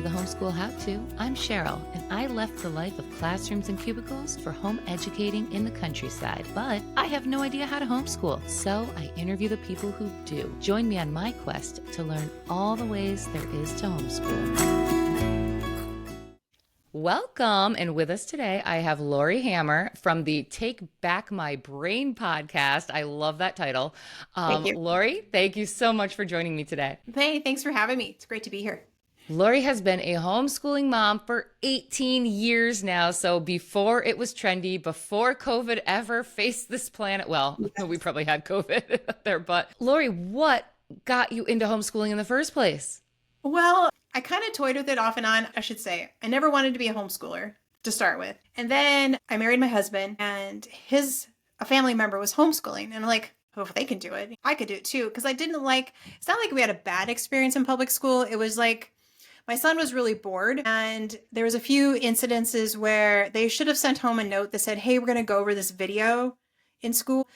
the Homeschool How-To. I'm Cheryl, and I left the life of classrooms and cubicles for home educating in the countryside. But I have no idea how to homeschool, so I interview the people who do. Join me on my quest to learn all the ways there is to homeschool. Welcome, and with us today, I have Laurie Hammer from the Take Back My Brain podcast. I love that title. Thank you. Laurie, thank you so much for joining me today. Hey, thanks for having me. It's great to be here. Laurie has been a homeschooling mom for 18 years now. So before it was trendy, before COVID ever faced this planet, well, yes. We probably had COVID there, but Laurie, what got you into homeschooling in the first place? Well, I kind of toyed with it off and on, I should say. I never wanted to be a homeschooler to start with. And then I married my husband, and a family member was homeschooling. And I'm like, oh, if they can do it, I could do it too. Because it's not like we had a bad experience in public school. It was like, my son was really bored, and there was a few incidences where they should have sent home a note that said, hey, we're going to go over this video in school.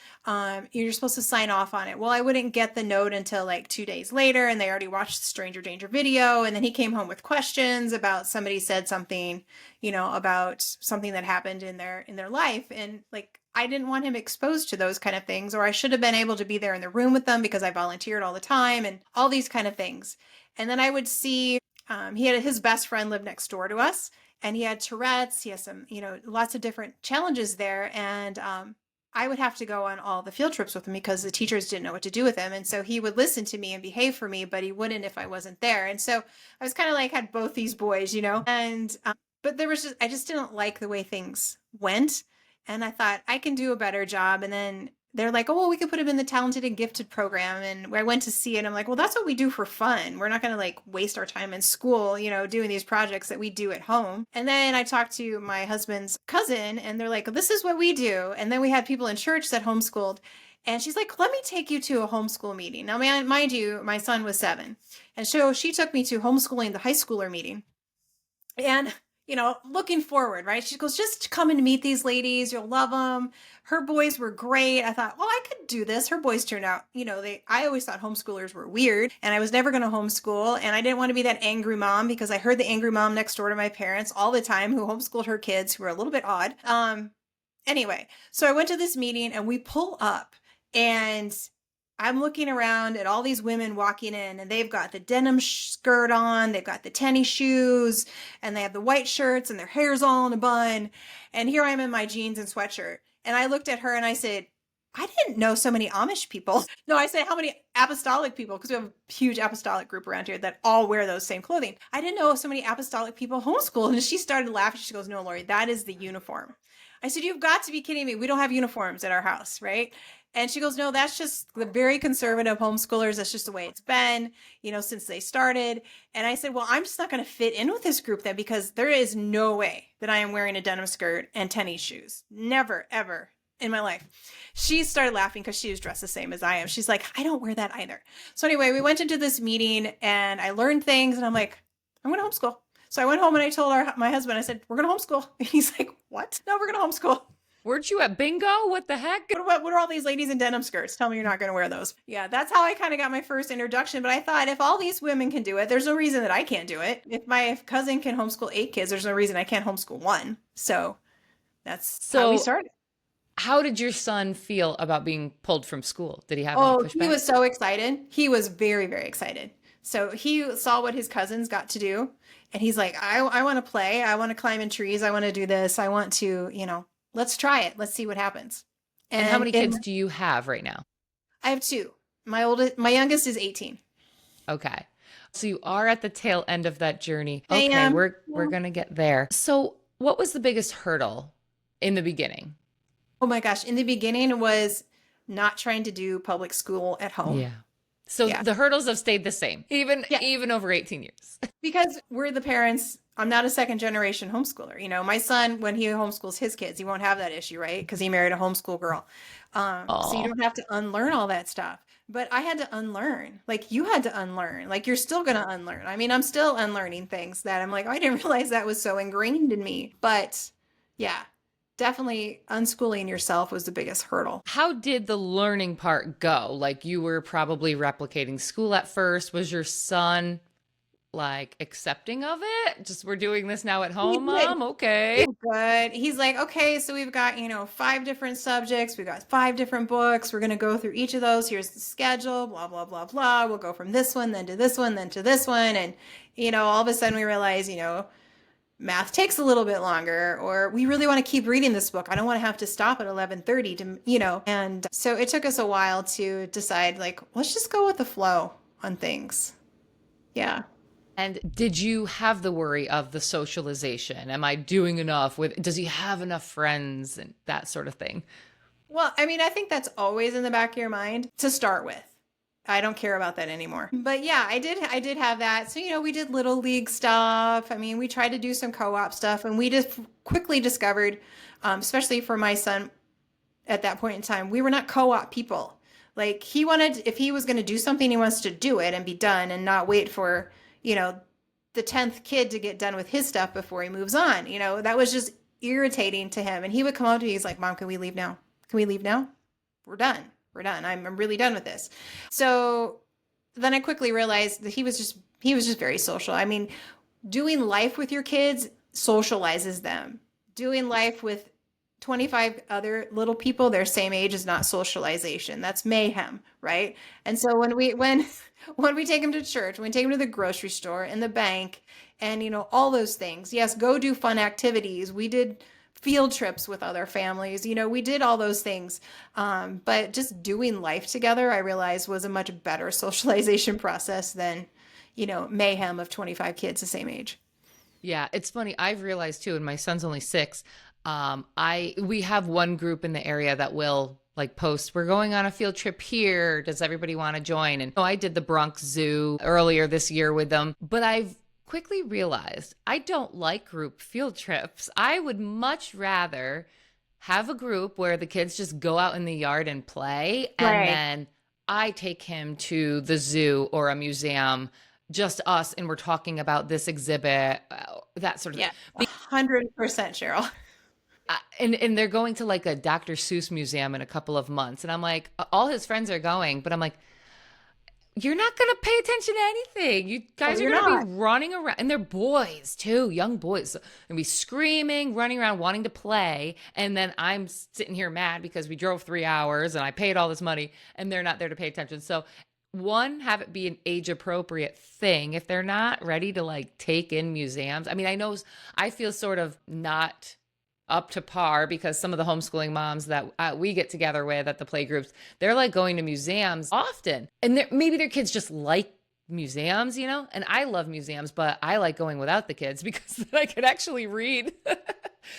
You're supposed to sign off on it. Well, I wouldn't get the note until like 2 days later, and they already watched the stranger danger video. And then he came home with questions about somebody said something, about something that happened in their life. And like, I didn't want him exposed to those kind of things, or I should have been able to be there in the room with them because I volunteered all the time and all these kind of things. And then I would see, his best friend lived next door to us, and he had Tourette's. He has some, lots of different challenges there. And, I would have to go on all the field trips with him because the teachers didn't know what to do with him. And so he would listen to me and behave for me, but he wouldn't if I wasn't there. And so I was kind of like, had both these boys, and, but I just didn't like the way things went. And I thought I can do a better job. And then they're like, oh, well, we could put him in the talented and gifted program. And I went to see it. I'm like, well, that's what we do for fun. We're not going to like waste our time in school, doing these projects that we do at home. And then I talked to my husband's cousin, and they're like, this is what we do. And then we had people in church that homeschooled. And she's like, let me take you to a homeschool meeting. Now, mind you, my son was 7. And so she took me to homeschooling the high schooler meeting. And looking forward, right? She goes, just come and meet these ladies. You'll love them. Her boys were great. I thought, well, I could do this. Her boys turned out, I always thought homeschoolers were weird, and I was never going to homeschool. And I didn't want to be that angry mom, because I heard the angry mom next door to my parents all the time who homeschooled her kids, who were a little bit odd. Anyway, so I went to this meeting, and we pull up, and I'm looking around at all these women walking in, and they've got the denim skirt on, they've got the tennis shoes, and they have the white shirts, and their hair's all in a bun. And here I am in my jeans and sweatshirt. And I looked at her and I said, I didn't know so many Amish people. No, I said, how many apostolic people? Because we have a huge apostolic group around here that all wear those same clothing. I didn't know so many apostolic people homeschool. And she started laughing. She goes, no, Laurie, that is the uniform. I said, you've got to be kidding me. We don't have uniforms at our house, right? And she goes, no, that's just the very conservative homeschoolers. That's just the way it's been, since they started. And I said, well, I'm just not going to fit in with this group then, because there is no way that I am wearing a denim skirt and tennis shoes. Never, ever in my life. She started laughing because she was dressed the same as I am. She's like, I don't wear that either. So anyway, we went into this meeting, and I learned things, and I'm like, I'm going to homeschool. So I went home and I told my husband, I said, we're going to homeschool. And he's like, what? No, we're going to homeschool. Weren't you at bingo? What the heck? What are all these ladies in denim skirts? Tell me you're not going to wear those. Yeah, that's how I kind of got my first introduction. But I thought, if all these women can do it, there's no reason that I can't do it. If my cousin can homeschool 8 kids, there's no reason I can't homeschool 1. So that's how we started. How did your son feel about being pulled from school? Did he have any pushback? He was so excited. He was very, very excited. So he saw what his cousins got to do. And he's like, I want to play. I want to climb in trees. I want to do this. I want to, let's try it. Let's see what happens. And how many kids do you have right now? I have 2. My youngest is 18. Okay. So you are at the tail end of that journey. I Okay, am. we're going to get there. So what was the biggest hurdle in the beginning? Oh my gosh. In the beginning was not trying to do public school at home. Yeah. So the hurdles have stayed the same, even over 18 years. Because we're the parents. I'm not a second generation homeschooler. My son, when he homeschools his kids, he won't have that issue, right? Because he married a homeschool girl. So you don't have to unlearn all that stuff. But I had to unlearn. Like, you had to unlearn. Like, you're still going to unlearn. I mean, I'm still unlearning things that I'm like, I didn't realize that was so ingrained in me. But yeah, definitely unschooling yourself was the biggest hurdle. How did the learning part go? Like, you were probably replicating school at first. Was your son like accepting of it. Just we're doing this now at He home, did. Mom. Okay. He's good. He's like, okay, so we've got, 5 different subjects. We've got 5 different books. We're going to go through each of those. Here's the schedule, blah, blah, blah, blah. We'll go from this one, then to this one, then to this one. And, all of a sudden we realize, math takes a little bit longer, or we really want to keep reading this book. I don't want to have to stop at 11:30 to, and so it took us a while to decide, like, let's just go with the flow on things. Yeah. And did you have the worry of the socialization? Am I doing enough with, does he have enough friends and that sort of thing? Well, I mean, I think that's always in the back of your mind to start with. I don't care about that anymore. But yeah, I did have that. So, we did little league stuff. I mean, we tried to do some co-op stuff, and we just quickly discovered, especially for my son at that point in time, we were not co-op people. Like, if he was going to do something, he wants to do it and be done and not wait for, the 10th kid to get done with his stuff before he moves on. That was just irritating to him. And he would come up to me, he's like, Mom, can we leave now? Can we leave now? We're done. We're done. I'm really done with this. So then I quickly realized that he was just very social. I mean, doing life with your kids socializes them. Doing life with 25 other little people their same age is not socialization. That's mayhem, right? And so when we take them to church, when we take them to the grocery store and the bank and all those things. Yes, go do fun activities. We did field trips with other families. We did all those things. But just doing life together, I realized, was a much better socialization process than, mayhem of 25 kids the same age. Yeah, it's funny. I've realized too, and my son's only 6. We have one group in the area that will like post, we're going on a field trip here. Does everybody want to join? And I did the Bronx Zoo earlier this year with them, but I've quickly realized I don't like group field trips. I would much rather have a group where the kids just go out in the yard and play, and then I take him to the zoo or a museum, just us, and we're talking about this exhibit, that sort of thing. 100%, Cheryl. And they're going to like a Dr. Seuss museum in a couple of months. And I'm like, all his friends are going, but I'm like, you're not going to pay attention to anything. You guys are going to be running around. And they're boys too, young boys. And be screaming, running around, wanting to play. And then I'm sitting here mad because we drove 3 hours and I paid all this money and they're not there to pay attention. So one, have it be an age appropriate thing. If they're not ready to like take in museums. I mean, I feel sort of not up to par because some of the homeschooling moms that we get together with at the playgroups, they're like going to museums often. And maybe their kids just like museums, and I love museums, but I like going without the kids because then I can actually read.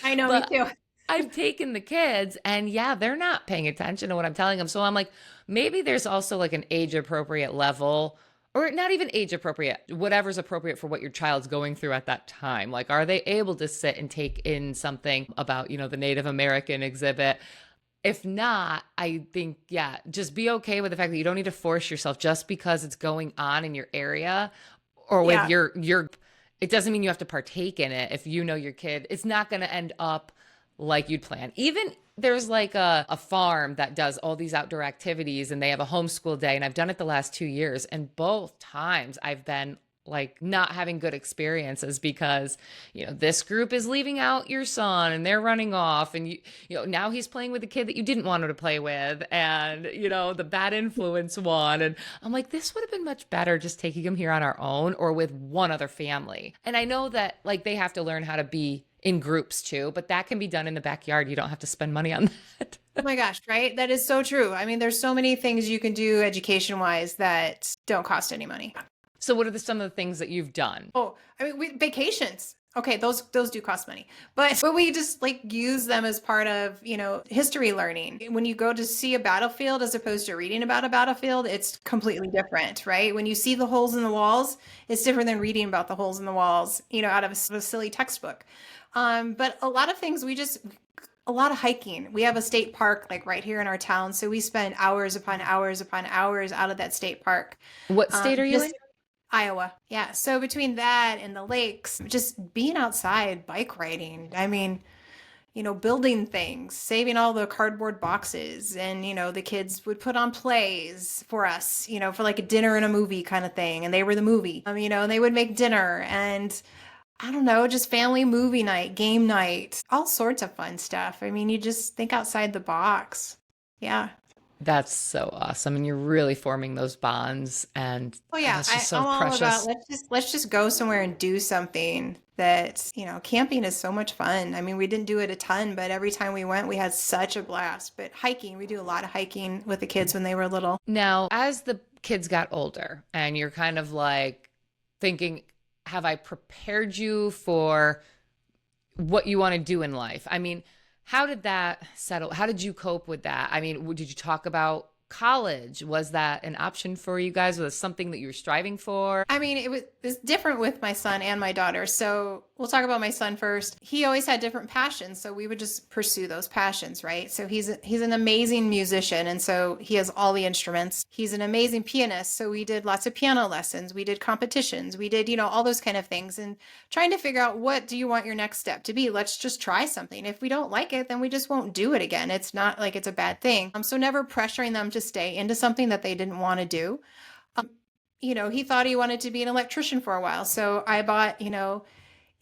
I know, me too. I've taken the kids and yeah, they're not paying attention to what I'm telling them. So I'm like, maybe there's also like an age appropriate level, or not even age appropriate, whatever's appropriate for what your child's going through at that time. Like, are they able to sit and take in something about, the Native American exhibit? If not, I think, yeah, just be okay with the fact that you don't need to force yourself just because it's going on in your area or with your, it doesn't mean you have to partake in it. If your kid, it's not going to end up like you'd plan. Even there's like a farm that does all these outdoor activities and they have a homeschool day. And I've done it the last 2 years. And both times I've been like not having good experiences because, this group is leaving out your son and they're running off. And, now he's playing with a kid that you didn't want him to play with. And, the bad influence one. And I'm like, this would have been much better just taking him here on our own or with one other family. And I know that like they have to learn how to be in groups too, but that can be done in the backyard. You don't have to spend money on that. Oh my gosh, right? That is so true. I mean, there's so many things you can do education-wise that don't cost any money. So what are some of the things that you've done? Oh, I mean, vacations. Okay, those do cost money. But we just like use them as part of, history learning. When you go to see a battlefield as opposed to reading about a battlefield, it's completely different, right? When you see the holes in the walls, it's different than reading about the holes in the walls, out of a silly textbook. But a lot of things a lot of hiking. We have a state park like right here in our town. So we spend hours upon hours upon hours out of that state park. What state are you in? Iowa. Yeah. So between that and the lakes, just being outside, bike riding. I mean, building things, saving all the cardboard boxes. And, the kids would put on plays for us, for like a dinner and a movie kind of thing. And they were the movie, and they would make dinner and I don't know, just family movie night, game night, all sorts of fun stuff. I mean, you just think outside the box. Yeah. That's so awesome. And you're really forming those bonds. And Oh yeah, that's just so I'm all about precious. let's just go somewhere and do something that, camping is so much fun. I mean, we didn't do it a ton, but every time we went, we had such a blast. But hiking, we do a lot of hiking with the kids when they were little. Now, as the kids got older and you're kind of like thinking, have I prepared you for what you want to do in life? I mean, how did that settle? How did you cope with that? I mean, did you talk about college? Was that an option for you guys? Was it something that you were striving for? I mean, it's different with my son and my daughter. So we'll talk about my son first. He always had different passions, so we would just pursue those passions, right? So he's an amazing musician, and so he has all the instruments. He's an amazing pianist, so we did lots of piano lessons. We did competitions. We did, all those kind of things, and trying to figure out what do you want your next step to be. Let's just try something. If we don't like it, then we just won't do it again. It's not like it's a bad thing. So never pressuring them to stay into something that they didn't want to do. He thought he wanted to be an electrician for a while. So I bought,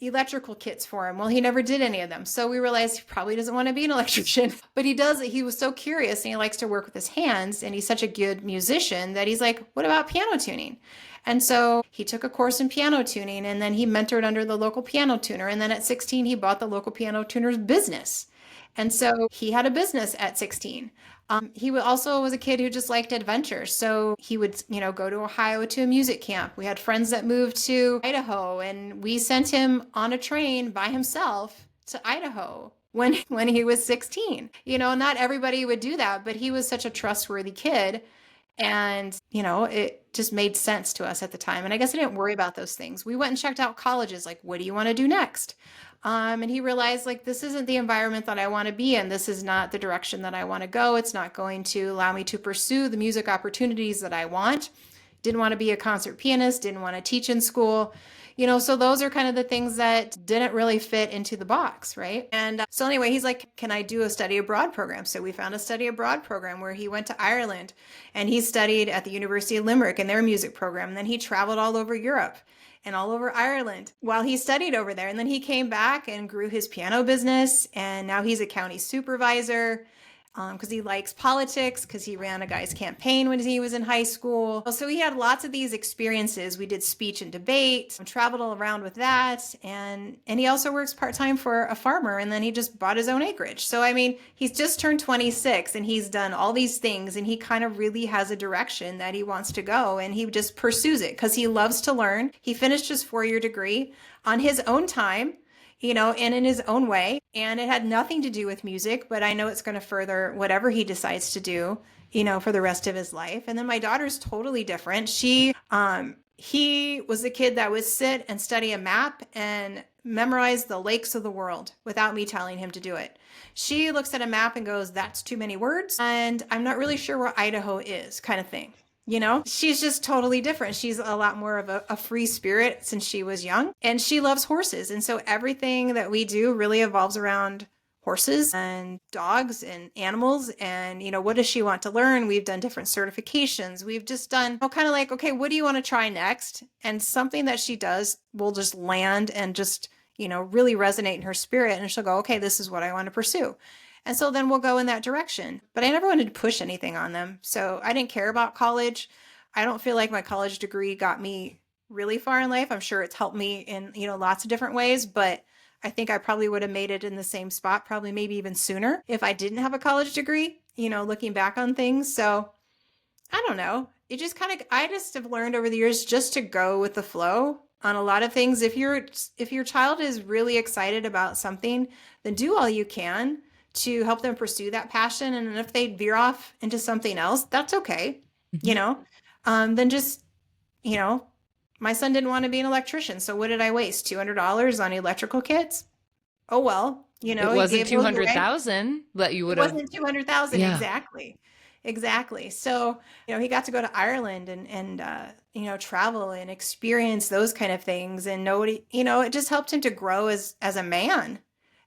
electrical kits for him. Well, he never did any of them. So we realized he probably doesn't want to be an electrician, but he does it. He was so curious and he likes to work with his hands. And he's such a good musician that he's like, what about piano tuning? And so he took a course in piano tuning and then he mentored under the local piano tuner. And then at 16, he bought the local piano tuner's business. And so he had a business at 16. He also was a kid who just liked adventure. So he would, go to Ohio to a music camp. We had friends that moved to Idaho and we sent him on a train by himself to Idaho when he was 16. Not everybody would do that, but he was such a trustworthy kid. And, it just made sense to us at the time. And I guess I didn't worry about those things. We went and checked out colleges, like, what do you want to do next? And he realized, like, this isn't the environment that I want to be in. This is not the direction that I want to go. It's not going to allow me to pursue the music opportunities that I want. Didn't want to be a concert pianist, didn't want to teach in school. So those are kind of the things that didn't really fit into the box, right? And so anyway, he's like, can I do a study abroad program? So we found a study abroad program where he went to Ireland and he studied at the University of Limerick in their music program. And then he traveled all over Europe and all over Ireland while he studied over there. And then he came back and grew his piano business. And now he's a county supervisor. Because he likes politics, because he ran a guy's campaign when he was in high school. So he had lots of these experiences. We did speech and debate, traveled all around with that. And he also works part-time for a farmer, and then he just bought his own acreage. So, I mean, he's just turned 26, and he's done all these things, and he kind of really has a direction that he wants to go, and he just pursues it because he loves to learn. He finished his 4-year degree on his own time, and in his own way. And it had nothing to do with music, but I know it's going to further whatever he decides to do, for the rest of his life. And then my daughter's totally different. He was a kid that would sit and study a map and memorize the lakes of the world without me telling him to do it. She looks at a map and goes, that's too many words. And I'm not really sure where Idaho is, kind of thing. She's just totally different. She's a lot more of a free spirit since she was young, and she loves horses. And so everything that we do really evolves around horses and dogs and animals. And, what does she want to learn? We've done different certifications. We've just done kind of like, okay, what do you want to try next? And something that she does will just land and just, really resonate in her spirit. And she'll go, okay, this is what I want to pursue. And so then we'll go in that direction. But I never wanted to push anything on them. So I didn't care about college. I don't feel like my college degree got me really far in life. I'm sure it's helped me in, lots of different ways. But I think I probably would have made it in the same spot, probably maybe even sooner if I didn't have a college degree, looking back on things. So I don't know. It just I just have learned over the years just to go with the flow on a lot of things. If your child is really excited about something, then do all you can to help them pursue that passion. And if they veer off into something else, that's okay. Then just, my son didn't want to be an electrician. So what did I waste? $200 on electrical kits? Oh, well, It wasn't 200,000 that you would have. It wasn't 200,000. Yeah. Exactly. So, he got to go to Ireland and travel and experience those kind of things. And nobody, it just helped him to grow as a man.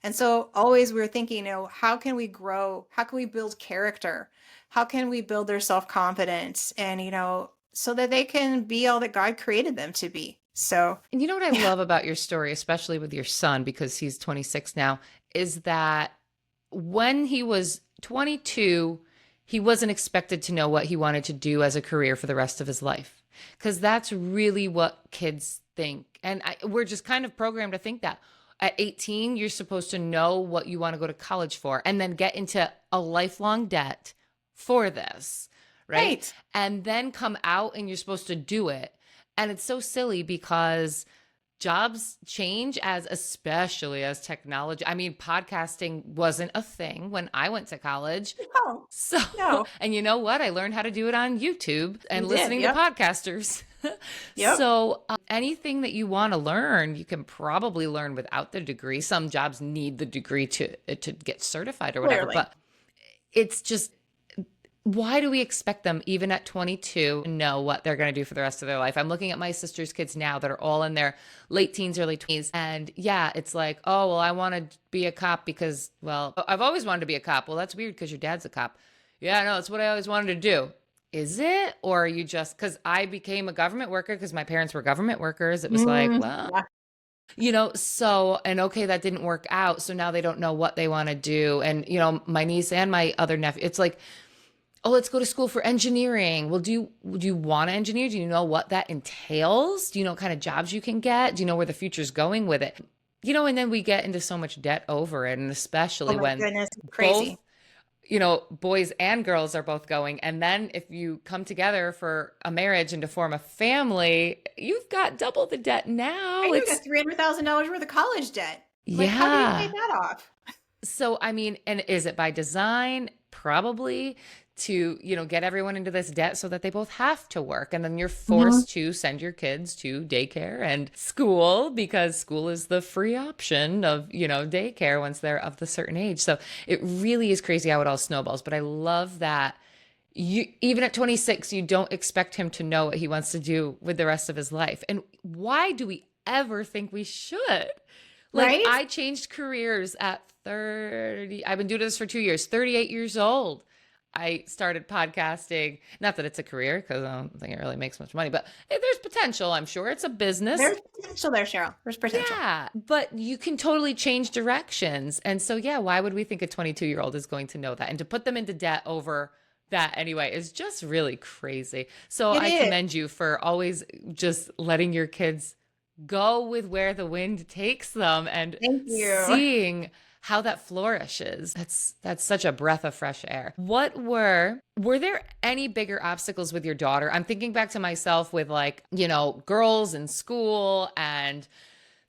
And so always we were thinking, how can we grow? How can we build character? How can we build their self-confidence and, so that they can be all that God created them to be. So, And you know what I yeah. love about your story, especially with your son, because he's 26 now, is that when he was 22, he wasn't expected to know what he wanted to do as a career for the rest of his life. Because that's really what kids think. And we're just kind of programmed to think that. At 18, you're supposed to know what you want to go to college for and then get into a lifelong debt for this, right? Right. And then come out and you're supposed to do it. And it's so silly because jobs change especially as technology. I mean, podcasting wasn't a thing when I went to college. No, So, no, and you know what? I learned how to do it on YouTube you and did. listening to Yep. podcasters. Yep. So, anything that you want to learn, you can probably learn without the degree. Some jobs need the degree to get certified or whatever, Clearly. but it's just, why do we expect them even at 22 to know what they're going to do for the rest of their life? I'm looking at my sister's kids now that are all in their late teens, early 20s. And yeah, it's like, oh, well, I want to be a cop because, well, I've always wanted to be a cop. Well, that's weird because your dad's a cop. Yeah, no, it's what I always wanted to do. Is it? Or are you just, because I became a government worker because my parents were government workers. It was like, well, Yeah. so, and okay, that didn't work out. So now they don't know what they want to do. And, my niece and my other nephew, it's like, oh, let's go to school for engineering. Well, do you want to engineer? Do you know what that entails? Do you know what kind of jobs you can get? Do you know where the future's going with it? And then we get into so much debt over it. And Oh especially my when goodness. both, Crazy. boys and girls are both going. And then if you come together for a marriage and to form a family, you've got double the debt now. I know you It's, got $300,000 worth of college debt. Like, how do you pay yeah. that off? So, I mean, and is it by design? Probably to, get everyone into this debt so that they both have to work. And then you're Mhm. forced to send your kids to daycare and school because school is the free option of, daycare once they're of the certain age. So it really is crazy how it all snowballs. But I love that even at 26, you don't expect him to know what he wants to do with the rest of his life. And why do we ever think we should? Like, Right? I changed careers at 30. I've been doing this for 2 years, 38 years old. I started podcasting. Not that it's a career because I don't think it really makes much money, but there's potential. I'm sure it's a business. There's potential there, Cheryl. There's potential. Yeah, but you can totally change directions. And so, yeah, why would we think a 22-year-old is going to know that? And to put them into debt over that anyway is just really crazy. So It I is. commend you for always just letting your kids go with where the wind takes them and Thank you. seeing how that flourishes. That's such a breath of fresh air. Were there any bigger obstacles with your daughter? I'm thinking back to myself with like, girls in school and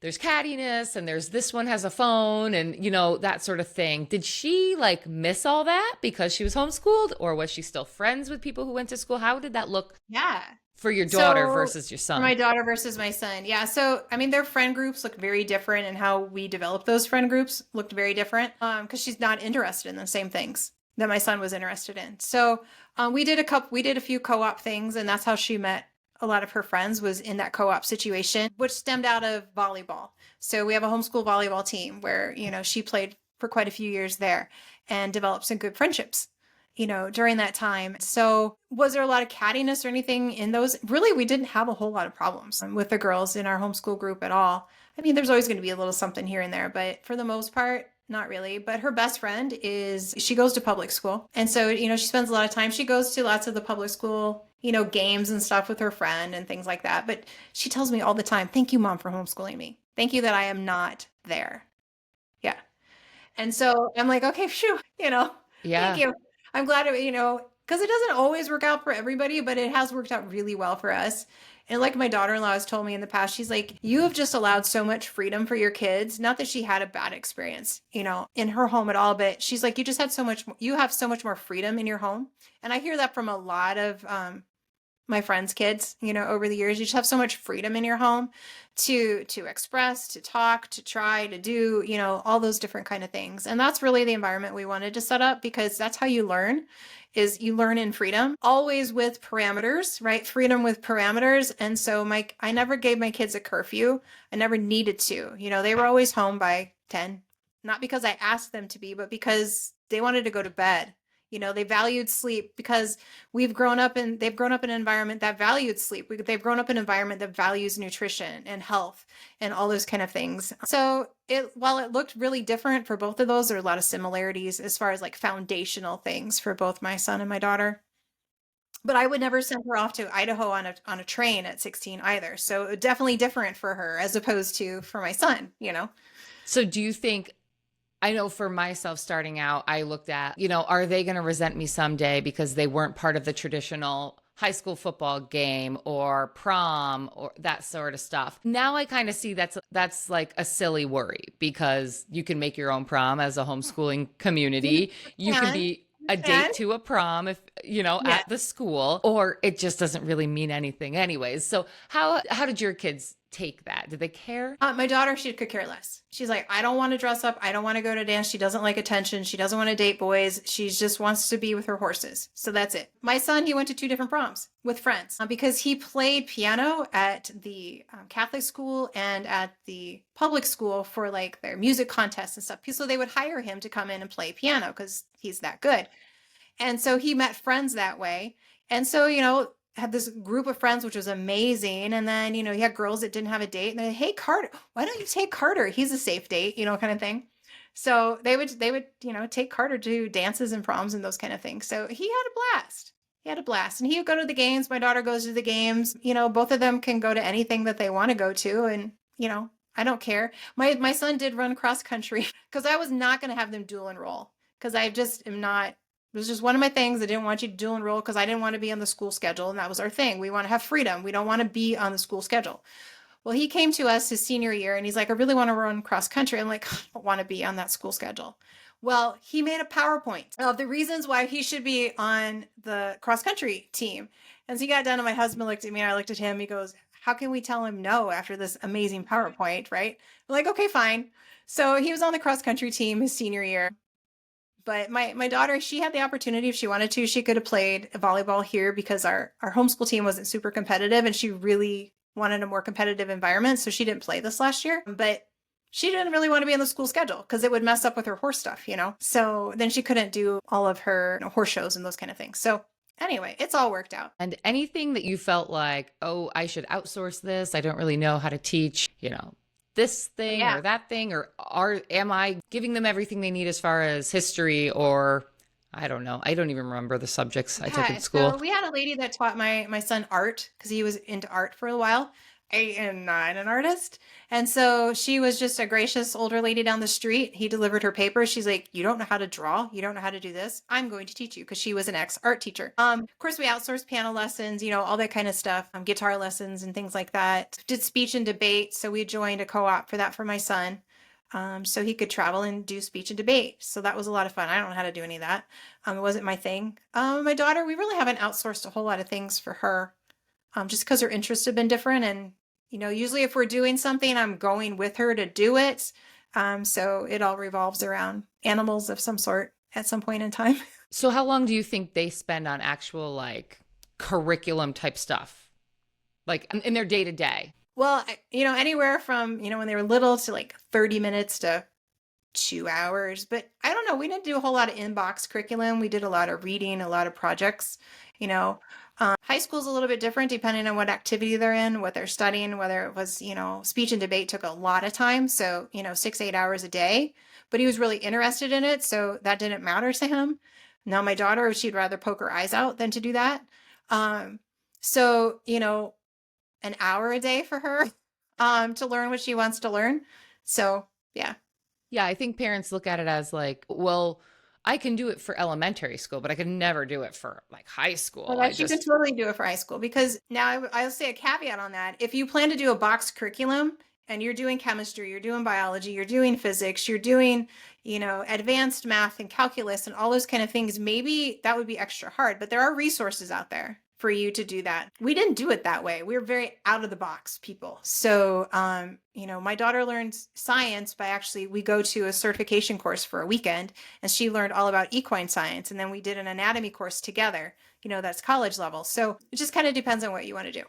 there's cattiness and there's this one has a phone and that sort of thing. Did she like miss all that because she was homeschooled, or was she still friends with people who went to school? How did that look Yeah. for your daughter So versus your for my son? daughter versus my son. Yeah. So, I mean, their friend groups look very different, and how we developed those friend groups looked very different because she's not interested in the same things that my son was interested in. So, we did a few co-op things, and that's how she met a lot of her friends, was in that co-op situation, which stemmed out of volleyball. So we have a homeschool volleyball team where, she played for quite a few years there and developed some good friendships during that time. So was there a lot of cattiness or anything in those? Really, we didn't have a whole lot of problems with the girls in our homeschool group at all. I mean, there's always going to be a little something here and there, but for the most part, not really. But her best friend she goes to public school. And so, she spends a lot of time. She goes to lots of the public school, games and stuff with her friend and things like that. But she tells me all the time, thank you, Mom, for homeschooling me. Thank you that I am not there. Yeah. And so I'm like, okay, phew, thank Yeah. you. I'm glad because it doesn't always work out for everybody, but it has worked out really well for us. And like my daughter-in-law has told me in the past, she's like, you have just allowed so much freedom for your kids. Not that she had a bad experience, in her home at all, but she's like, you have so much more freedom in your home. And I hear that from a lot of my friends' kids, over the years. You just have so much freedom in your home to express, to talk, to try, to do, all those different kind of things. And that's really the environment we wanted to set up, because that's how you learn, is you learn in freedom, always with parameters, right? Freedom with parameters. And so I never gave my kids a curfew. I never needed to, they were always home by 10, not because I asked them to be, but because they wanted to go to bed. They valued sleep because they've grown up in an environment that valued sleep. They've grown up in an environment that values nutrition and health and all those kind of things. So while it looked really different for both of those, there are a lot of similarities as far as like foundational things for both my son and my daughter. But I would never send her off to Idaho on a train at 16 either. So definitely different for her as opposed to for my son. So do you think, I know for myself starting out, I looked at, are they going to resent me someday because they weren't part of the traditional high school football game or prom or that sort of stuff. Now I kind of see that's like a silly worry because you can make your own prom as a homeschooling community. You can be a date to a prom if at the school, or it just doesn't really mean anything anyways. So how did your kids take that? Did they care? My daughter, she could care less. She's like, I don't want to dress up. I don't want to go to dance. She doesn't like attention. She doesn't want to date boys. She just wants to be with her horses. So that's it. My son, he went to 2 different proms with friends because he played piano at the Catholic school and at the public school for like their music contests and stuff. So they would hire him to come in and play piano because he's that good. And so he met friends that way. And so, had this group of friends, which was amazing. And then, he had girls that didn't have a date. And then, hey, Carter, why don't you take Carter? He's a safe date, kind of thing. So they would, take Carter to dances and proms and those kind of things. So he had a blast. And he would go to the games. My daughter goes to the games. Both of them can go to anything that they want to go to. And, I don't care. My son did run cross country because I was not going to have them dual enroll because I just am not. It was just one of my things. I didn't want you to dual enroll because I didn't want to be on the school schedule. And that was our thing. We want to have freedom. We don't want to be on the school schedule. Well, he came to us his senior year and he's like, I really want to run cross country. I'm like, I don't want to be on that school schedule. Well, he made a PowerPoint of the reasons why he should be on the cross country team. And so he got done and my husband looked at me and I looked at him. He goes, how can we tell him no after this amazing PowerPoint, right? I'm like, okay, fine. So he was on the cross country team his senior year. But my daughter, she had the opportunity if she wanted to. She could have played volleyball here because our homeschool team wasn't super competitive and she really wanted a more competitive environment. So she didn't play this last year. But she didn't really want to be on the school schedule because it would mess up with her horse stuff, So then she couldn't do all of her horse shows and those kind of things. So anyway, it's all worked out. And anything that you felt like, oh, I should outsource this. I don't really know how to teach, this thing or that thing, or am I giving them everything they need as far as history or I don't know. I don't even remember the subjects I took in school. So we had a lady that taught my son art because he was into art for a while. I am not an artist. And so she was just a gracious older lady down the street. He delivered her papers. She's like, you don't know how to draw. You don't know how to do this. I'm going to teach you because she was an ex-art teacher. Of course, we outsourced piano lessons, all that kind of stuff, guitar lessons and things like that. Did speech and debate. So we joined a co-op for that for my son. So he could travel and do speech and debate. So that was a lot of fun. I don't know how to do any of that. It wasn't my thing. My daughter, we really haven't outsourced a whole lot of things for her just because her interests have been different. And usually if we're doing something, I'm going with her to do it. So it all revolves around animals of some sort at some point in time. So how long do you think they spend on actual like curriculum type stuff? Like in their day to day? Well, anywhere from, when they were little to like 30 minutes to 2 hours. But I don't know. We didn't do a whole lot of inbox curriculum. We did a lot of reading, a lot of projects, High school is a little bit different depending on what activity they're in, what they're studying, whether it was, speech and debate took a lot of time. So, 6-8 hours a day, but he was really interested in it. So that didn't matter to him. Now my daughter, she'd rather poke her eyes out than to do that. So, an hour a day for her, to learn what she wants to learn. So yeah. Yeah. I think parents look at it as like, well, I can do it for elementary school, but I could never do it for like high school. Well, you can totally do it for high school because now I'll say a caveat on that. If you plan to do a box curriculum and you're doing chemistry, you're doing biology, you're doing physics, you're doing, advanced math and calculus and all those kind of things, maybe that would be extra hard, but there are resources out there for you to do that. We didn't do it that way. We were very out of the box people. So, my daughter learns science by we go to a certification course for a weekend and she learned all about equine science. And then we did an anatomy course together, that's college level. So it just kind of depends on what you want to do.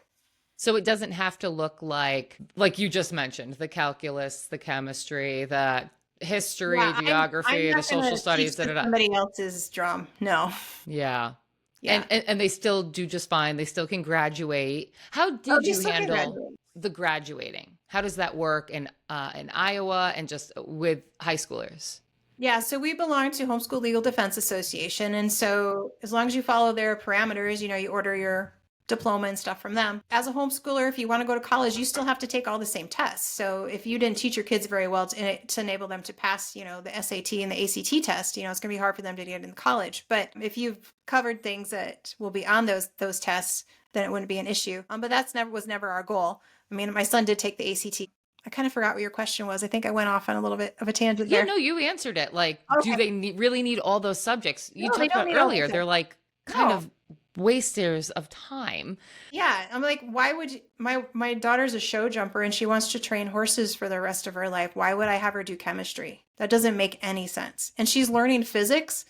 So it doesn't have to look like you just mentioned, the calculus, the chemistry, the history, Yeah, I'm geography, the not social gonna studies, teach da to da da. somebody else's drum. No. Yeah. Yeah. And they still do just fine. They still can graduate. How Oh, did they you still can handle graduate. the graduating? How does that work in Iowa and just with high schoolers? Yeah, so we belong to Homeschool Legal Defense Association. And so as long as you follow their parameters, you order your diploma and stuff from them. As a homeschooler, if you want to go to college, you still have to take all the same tests. So if you didn't teach your kids very well to enable them to pass, the SAT and the ACT test, it's going to be hard for them to get into college. But if you've covered things that will be on those tests, then it wouldn't be an issue. But that's never our goal. I mean, my son did take the ACT. I kind of forgot what your question was. I think I went off on a little bit of a tangent Yeah, there. no, you answered it. Like, do Okay. they really need all those subjects? You No, they talked don't about need all earlier, that. they're like kind No. of wasters of time. Yeah, I'm like, why would my daughter's a show jumper and she wants to train horses for the rest of her life. Why would I have her do chemistry? That doesn't make any sense. And she's learning physics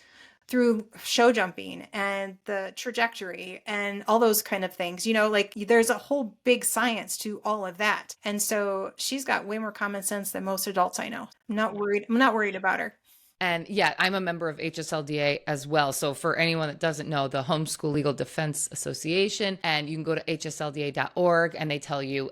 through show jumping and the trajectory and all those kind of things. Like there's a whole big science to all of that. And so she's got way more common sense than most adults I know. I'm not worried about her. And yeah, I'm a member of HSLDA as well. So for anyone that doesn't know, the Homeschool Legal Defense Association, and you can go to hslda.org and they tell you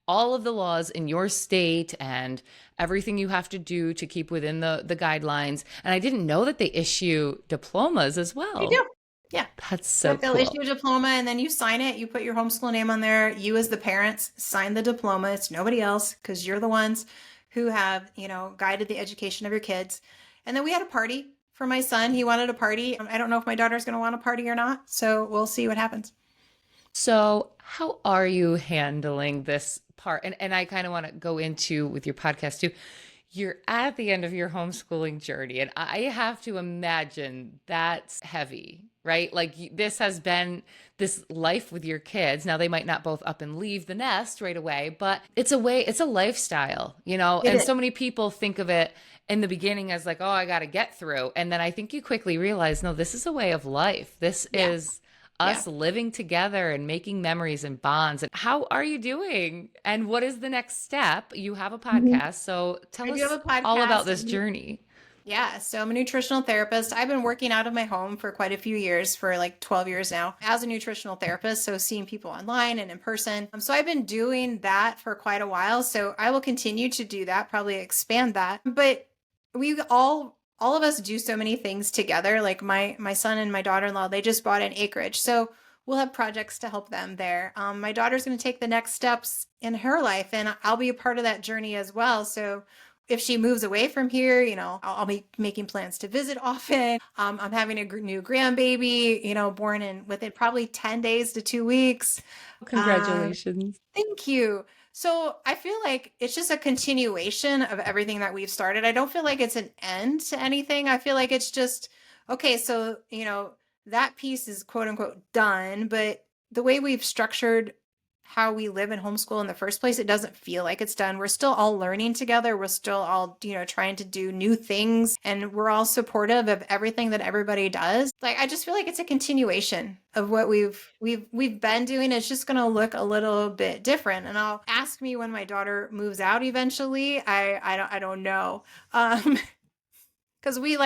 all of the laws in your state and everything you have to do to keep within the guidelines. And I didn't know that they issue diplomas as They well. do. Yeah. That's so But they'll issue cool. a diploma and then you sign it. You put your homeschool name on there. You, as the parents, sign the diploma. It's nobody else because you're the ones who have, guided the education of your kids. And then we had a party for my son. He wanted a party. I don't know if my daughter's going to want a party or not. So we'll see what happens. So, how are you handling this part? And I kind of want to go into with your podcast too. You're at the end of your homeschooling journey, and I have to imagine that's heavy, right? Like this has been this life with your kids. Now they might not both up and leave the nest right away, but it's a lifestyle, It and is. so many people think of it in the beginning as like, oh, I got to get through. And then I think you quickly realize, no, this is a way of life. This Yeah. is Yeah. us living together and making memories and bonds. And how are you doing? And what is the next step? You have a Mhm. podcast. So I tell do have us a all about podcast. this journey. Yeah, so I'm a nutritional therapist. I've been working out of my home for quite a few years, for like 12 years now, as a nutritional therapist. So seeing people online and in person. So I've been doing that for quite a while. So I will continue to do that, probably expand that. But we all of us do so many things together. Like my son and my daughter-in-law, they just bought an acreage. So we'll have projects to help them there. My daughter's going to take the next steps in her life, and I'll be a part of that journey as well. So if she moves away from here, I'll be making plans to visit often. I'm having a new grandbaby, born in within probably 10 days to 2 weeks. Um, Congratulations. Thank you. So I feel like it's just a continuation of everything that we've started. I don't feel like it's an end to anything. I feel like it's just, okay, so, that piece is quote unquote done, but the way we've structured how we live in homeschool in the first place, it doesn't feel like it's done. We're still all learning together. We're still all, trying to do new things, and we're all supportive of everything that everybody does. Like I just feel like it's a continuation of what we've been doing. It's just going to look a little bit different. And I'll ask me when my daughter moves out eventually. I don't know. Because we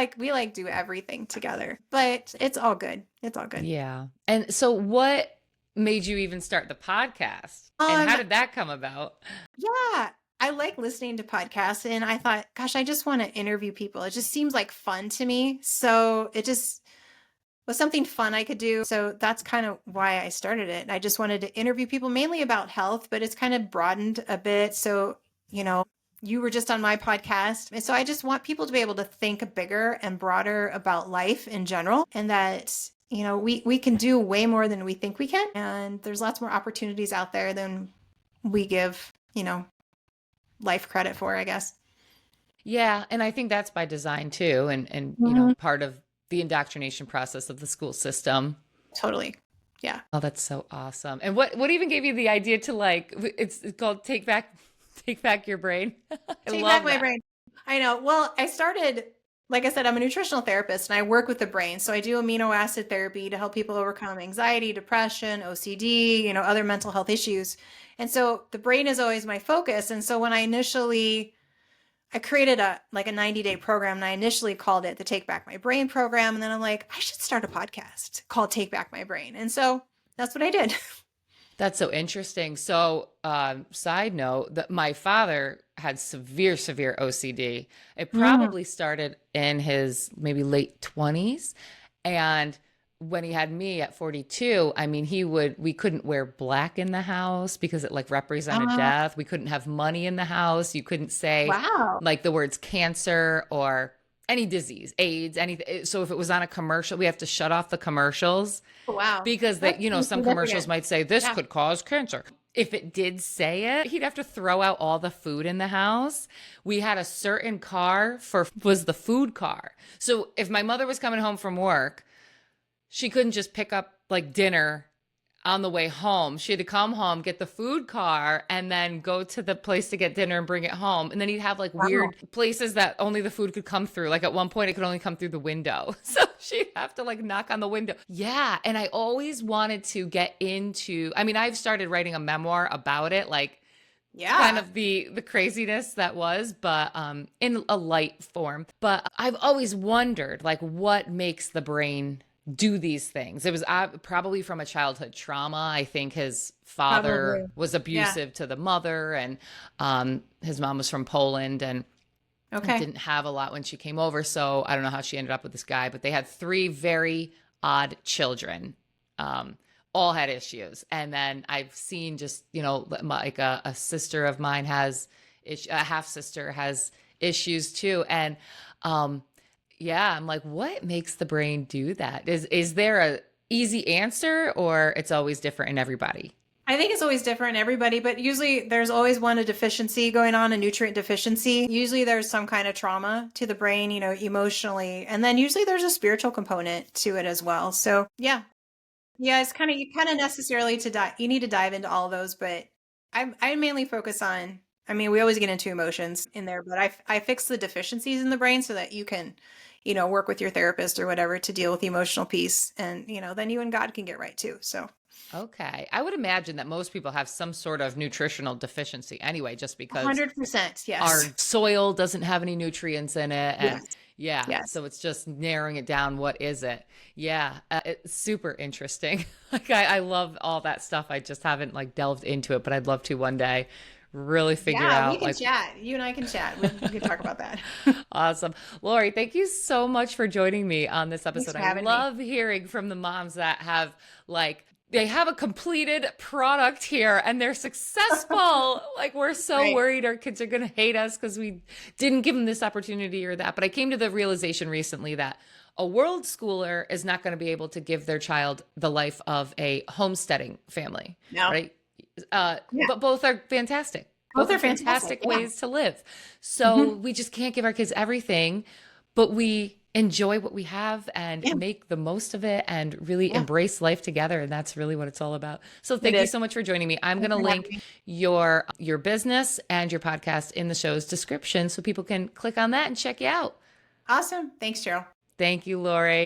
do everything together, but it's all good. It's all good. Yeah. And so what made you even start the podcast? And Um, how did that come about? Yeah, I like listening to podcasts, and I thought, gosh, I just want to interview people. It just seems like fun to me. So it just was something fun I could do. So that's kind of why I started it. I just wanted to interview people mainly about health, but it's kind of broadened a bit. So, you were just on my podcast. And so I just want people to be able to think bigger and broader about life in general, and that we can do way more than we think we can. And there's lots more opportunities out there than we give, life credit for, I guess. Yeah, and I think that's by design too, and Mhm. part of the indoctrination process of the school system. Totally. Yeah. Oh, that's so awesome. And what even gave you the idea to like it's called take back your brain? I Take back love my that. brain. I know. Well, I started, like I said, I'm a nutritional therapist and I work with the brain. So I do amino acid therapy to help people overcome anxiety, depression, OCD, other mental health issues. And so the brain is always my focus. And so when I created a 90-day program, and I initially called it the Take Back My Brain program. And then I'm like, I should start a podcast called Take Back My Brain. And so that's what I did. That's so interesting. So, side note, that my father had severe, severe OCD. It Mm. probably started in his maybe late 20s. And when he had me at 42, I mean, we couldn't wear black in the house because it like represented Uh, death. We couldn't have money in the house. You couldn't say wow. like the words cancer or any disease, AIDS, anything. So if it was on a commercial, we have to shut off the commercials Wow. because That's some commercials significant. might say this Yeah. could cause cancer. If it did say it, he'd have to throw out all the food in the house. We had a certain car was the food car. So if my mother was coming home from work, she couldn't just pick up like dinner on the way home. She had to come home, get the food car, and then go to the place to get dinner and bring it home. And then he'd have like Wow. weird places that only the food could come through. Like at one point, it could only come through the window. So she'd have to like knock on the window. Yeah. And I always wanted to get into, I mean, I've started writing a memoir about it, like kind Yeah. of the craziness that was, but in a light form. But I've always wondered like what makes the brain do these things. It was probably from a childhood trauma. I think his father Probably. was Yeah. abusive to the mother, and his mom was from Poland and Okay. didn't have a lot when she came over. So I don't know how she ended up with this guy, but they had three very odd children. Um, all had issues. And then I've seen just, like a sister of mine a half sister has issues too. And yeah, I'm like, what makes the brain do that? Is there a easy answer, or it's always different in everybody? I think it's always different in everybody, but usually there's always a deficiency going on, a nutrient deficiency. Usually there's some kind of trauma to the brain, emotionally. And then usually there's a spiritual component to it as well. So yeah. Yeah, you kind of necessarily you need to dive into all of those, but I mainly focus on, I mean, we always get into emotions in there, but I fix the deficiencies in the brain so that you can, work with your therapist or whatever to deal with the emotional piece. And, then you and God can get right too. So Okay. I would imagine that most people have some sort of nutritional deficiency anyway, just because 100%. our Yes. soil doesn't have any nutrients in it. And Yes. yeah, Yes. so it's just narrowing it down. What is it? Yeah, it's super interesting. Like I love all that stuff. I just haven't like delved into it, but I'd love to one day really figure Yeah, we out can like chat. You and I can chat. We can talk about that. awesome. Laurie, thank you so much for joining me on this Thanks episode. for I having me. love hearing from the moms that have like they have a completed product here and they're successful. Like we're so Right. worried our kids are going to hate us because we didn't give them this opportunity or that. But I came to the realization recently that a world schooler is not going to be able to give their child the life of a homesteading family, No. right? Yeah. But both are fantastic. Both Both are are fantastic. fantastic Yeah. ways to live. So Hmm. we just can't give our kids everything, but we enjoy what we have and Yeah. make the most of it and really Yeah. embrace life together. And that's really what it's all about. So It thank you is. so much for joining me. I'm going Thanks to for having link me. your business and your podcast in the show's description so people can click on that and check you out. Awesome. Thanks, Cheryl. Thank you, Lori.